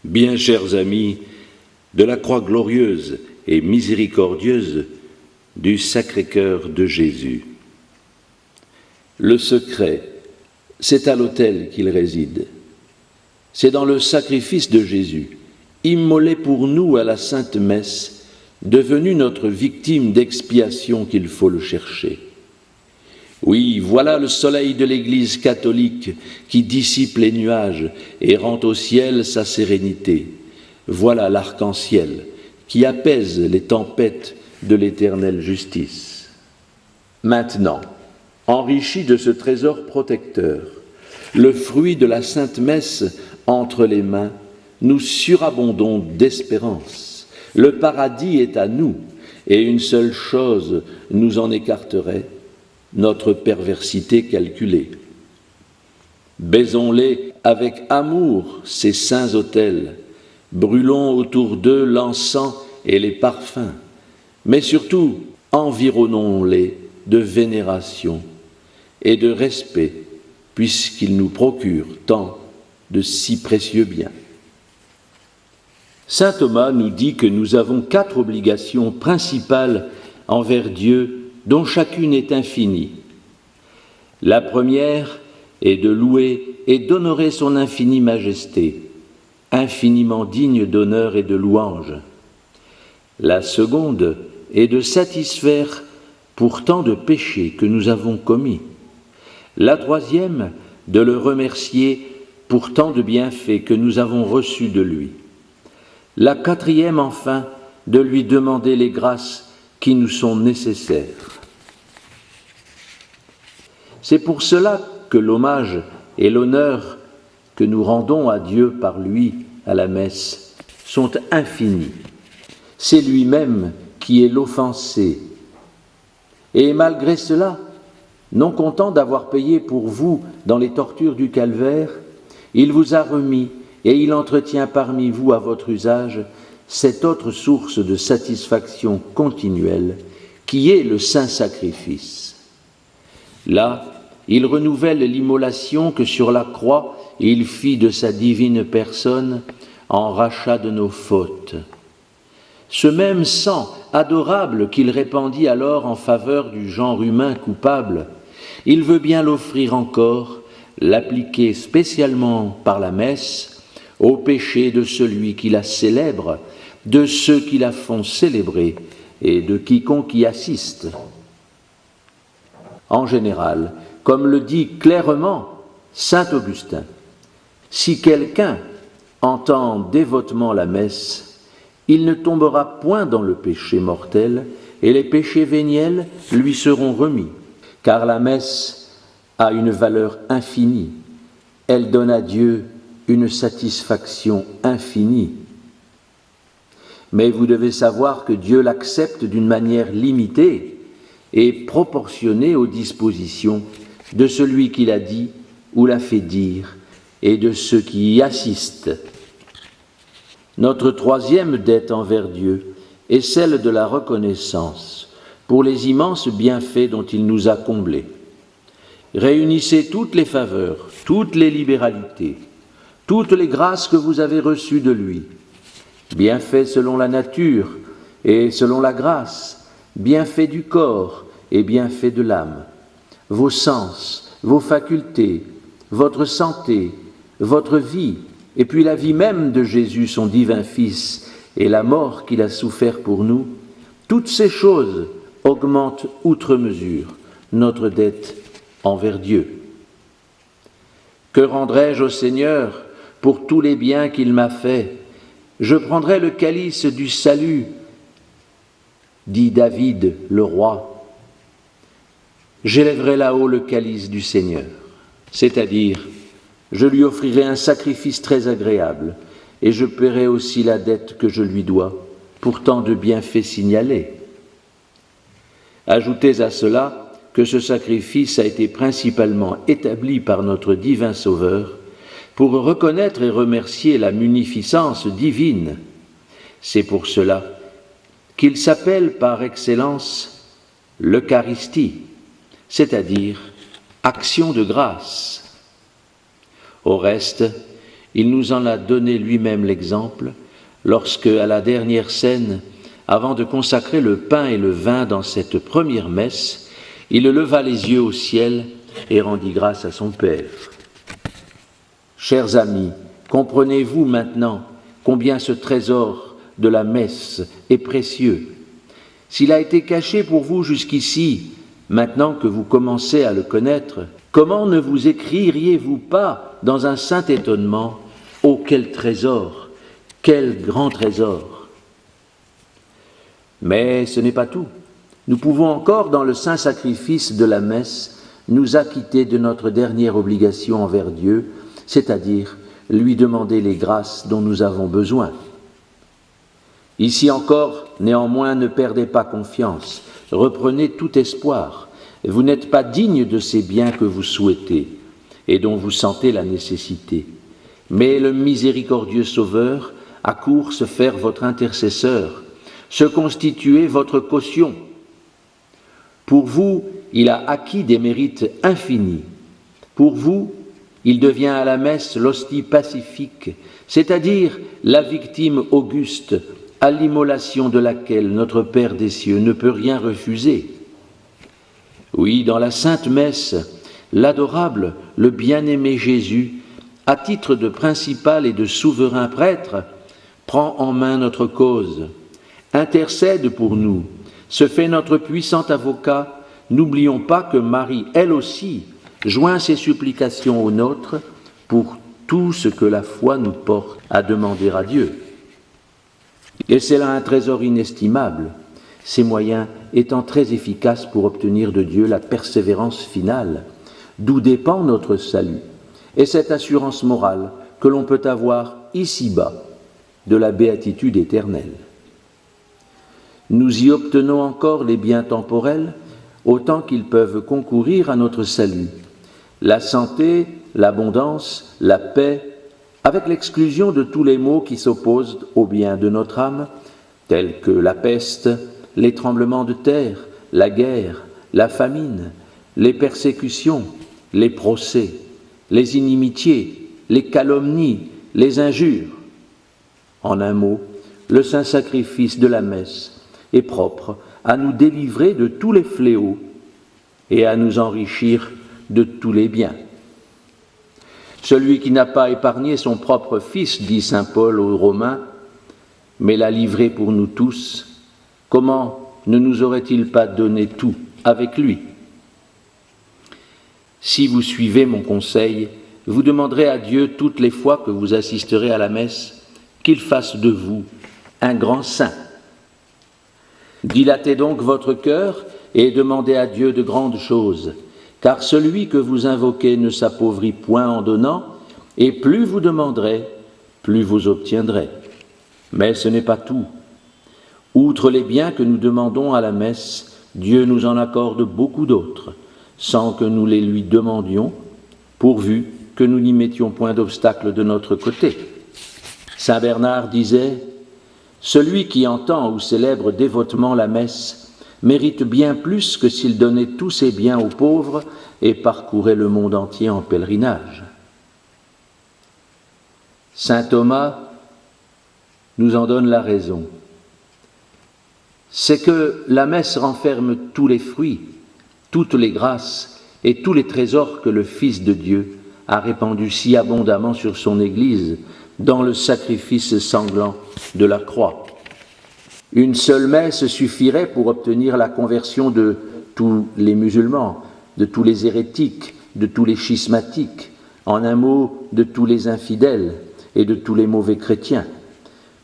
Bien chers amis, de la croix glorieuse et miséricordieuse du Sacré-Cœur de Jésus. Le secret, c'est à l'autel qu'il réside. C'est dans le sacrifice de Jésus, immolé pour nous à la Sainte Messe, devenu notre victime d'expiation qu'il faut le chercher. Oui, voilà le soleil de l'Église catholique qui dissipe les nuages et rend au ciel sa sérénité. Voilà l'arc-en-ciel qui apaise les tempêtes de l'éternelle justice. Maintenant, enrichi de ce trésor protecteur, le fruit de la Sainte Messe entre les mains, nous surabondons d'espérance. Le paradis est à nous, et une seule chose nous en écarterait, notre perversité calculée. Baisons-les avec amour, ces saints autels, brûlons autour d'eux l'encens et les parfums, mais surtout environnons-les de vénération et de respect, puisqu'ils nous procurent tant de si précieux biens. Saint Thomas nous dit que nous avons 4 obligations principales envers Dieu, dont chacune est infinie. La première est de louer et d'honorer son infinie majesté, infiniment digne d'honneur et de louange. La seconde est de satisfaire pour tant de péchés que nous avons commis. La troisième, de le remercier pour tant de bienfaits que nous avons reçus de lui. La quatrième, enfin, de lui demander les grâces qui nous sont nécessaires. C'est pour cela que l'hommage et l'honneur que nous rendons à Dieu par lui à la messe sont infinis. C'est lui-même qui est l'offensé. Et malgré cela, non content d'avoir payé pour vous dans les tortures du calvaire, il vous a remis et il entretient parmi vous à votre usage cette autre source de satisfaction continuelle qui est le saint sacrifice. Là, il renouvelle l'immolation que sur la croix il fit de sa divine personne en rachat de nos fautes. Ce même sang adorable qu'il répandit alors en faveur du genre humain coupable, il veut bien l'offrir encore, l'appliquer spécialement par la messe au péché de celui qui la célèbre, de ceux qui la font célébrer et de quiconque y assiste. En général, comme le dit clairement saint Augustin, si quelqu'un entend dévotement la messe, il ne tombera point dans le péché mortel et les péchés véniels lui seront remis, car la messe a une valeur infinie, elle donne à Dieu une satisfaction infinie. Mais vous devez savoir que Dieu l'accepte d'une manière limitée et proportionnée aux dispositions de celui qui l'a dit ou l'a fait dire et de ceux qui y assistent. Notre troisième dette envers Dieu est celle de la reconnaissance pour les immenses bienfaits dont il nous a comblés. Réunissez toutes les faveurs, toutes les libéralités, toutes les grâces que vous avez reçues de lui, bienfaits selon la nature et selon la grâce, bienfaits du corps et bienfaits de l'âme, vos sens, vos facultés, votre santé, votre vie, et puis la vie même de Jésus, son divin Fils, et la mort qu'il a souffert pour nous, toutes ces choses augmentent outre mesure notre dette envers Dieu. Que rendrai-je au Seigneur pour tous les biens qu'il m'a faits? Je prendrai le calice du salut, dit David, le roi. J'élèverai là-haut le calice du Seigneur, c'est-à-dire, je lui offrirai un sacrifice très agréable, et je paierai aussi la dette que je lui dois, pour tant de bienfaits signalés. Ajoutez à cela que ce sacrifice a été principalement établi par notre divin Sauveur pour reconnaître et remercier la munificence divine. C'est pour cela qu'il s'appelle par excellence l'Eucharistie, c'est-à-dire action de grâce. Au reste, Il nous en a donné lui-même l'exemple, lorsque, à la dernière scène, avant de consacrer le pain et le vin dans cette première messe, il leva les yeux au ciel et rendit grâce à son Père. Chers amis, comprenez-vous maintenant combien ce trésor de la messe est précieux? S'il a été caché pour vous jusqu'ici, maintenant que vous commencez à le connaître, comment ne vous écrieriez-vous pas dans un saint étonnement « Oh, quel trésor! Quel grand trésor !» Mais ce n'est pas tout. Nous pouvons encore, dans le saint sacrifice de la messe, nous acquitter de notre dernière obligation envers Dieu, c'est-à-dire lui demander les grâces dont nous avons besoin. Ici encore, néanmoins, ne perdez pas confiance, reprenez tout espoir. Vous n'êtes pas digne de ces biens que vous souhaitez et dont vous sentez la nécessité. Mais le miséricordieux Sauveur accourt se faire votre intercesseur, se constituer votre caution. Pour vous, il a acquis des mérites infinis. Pour vous, il devient à la messe l'hostie pacifique, c'est-à-dire la victime auguste, à l'immolation de laquelle notre Père des cieux ne peut rien refuser. Oui, dans la Sainte Messe, l'adorable, le bien-aimé Jésus, à titre de principal et de souverain prêtre, prend en main notre cause, intercède pour nous, se fait notre puissant avocat. N'oublions pas que Marie, elle aussi, joint ses supplications aux nôtres pour tout ce que la foi nous porte à demander à Dieu. Et c'est là un trésor inestimable, ces moyens étant très efficaces pour obtenir de Dieu la persévérance finale, d'où dépend notre salut, et cette assurance morale que l'on peut avoir ici-bas de la béatitude éternelle. Nous y obtenons encore les biens temporels, autant qu'ils peuvent concourir à notre salut, la santé, l'abondance, la paix, avec l'exclusion de tous les maux qui s'opposent au bien de notre âme, tels que la peste, les tremblements de terre, la guerre, la famine, les persécutions, les procès, les inimitiés, les calomnies, les injures. En un mot, le saint sacrifice de la messe est propre à nous délivrer de tous les fléaux et à nous enrichir de tous les biens. Celui qui n'a pas épargné son propre Fils, dit saint Paul aux Romains, mais l'a livré pour nous tous, comment ne nous aurait-il pas donné tout avec lui? Si vous suivez mon conseil, vous demanderez à Dieu toutes les fois que vous assisterez à la messe qu'il fasse de vous un grand saint. Dilatez donc votre cœur et demandez à Dieu de grandes choses, car celui que vous invoquez ne s'appauvrit point en donnant, et plus vous demanderez, plus vous obtiendrez. Mais ce n'est pas tout. Outre les biens que nous demandons à la messe, Dieu nous en accorde beaucoup d'autres, sans que nous les lui demandions, pourvu que nous n'y mettions point d'obstacle de notre côté. Saint Bernard disait « Celui qui entend ou célèbre dévotement la messe mérite bien plus que s'il donnait tous ses biens aux pauvres et parcourait le monde entier en pèlerinage. » Saint Thomas nous en donne la raison. C'est que la messe renferme tous les fruits, toutes les grâces et tous les trésors que le Fils de Dieu a répandus si abondamment sur son Église dans le sacrifice sanglant de la croix. Une seule messe suffirait pour obtenir la conversion de tous les musulmans, de tous les hérétiques, de tous les schismatiques, en un mot, de tous les infidèles et de tous les mauvais chrétiens,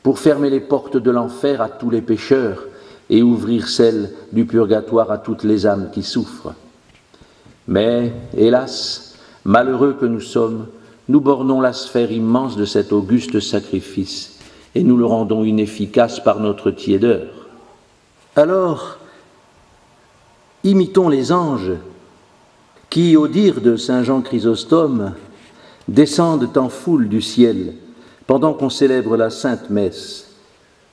pour fermer les portes de l'enfer à tous les pécheurs et ouvrir celles du purgatoire à toutes les âmes qui souffrent. Mais, hélas, malheureux que nous sommes, nous bornons la sphère immense de cet auguste sacrifice et nous le rendons inefficace par notre tiédeur. Alors, imitons les anges qui, au dire de saint Jean Chrysostome, descendent en foule du ciel pendant qu'on célèbre la Sainte Messe,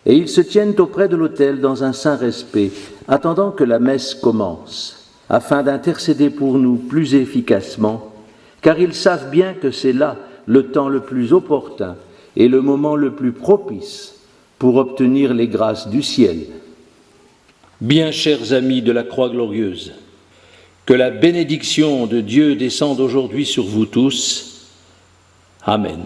et ils se tiennent auprès de l'autel dans un saint respect, attendant que la messe commence, afin d'intercéder pour nous plus efficacement, car ils savent bien que c'est là le temps le plus opportun et le moment le plus propice pour obtenir les grâces du ciel. Bien chers amis de la Croix glorieuse, que la bénédiction de Dieu descende aujourd'hui sur vous tous. Amen.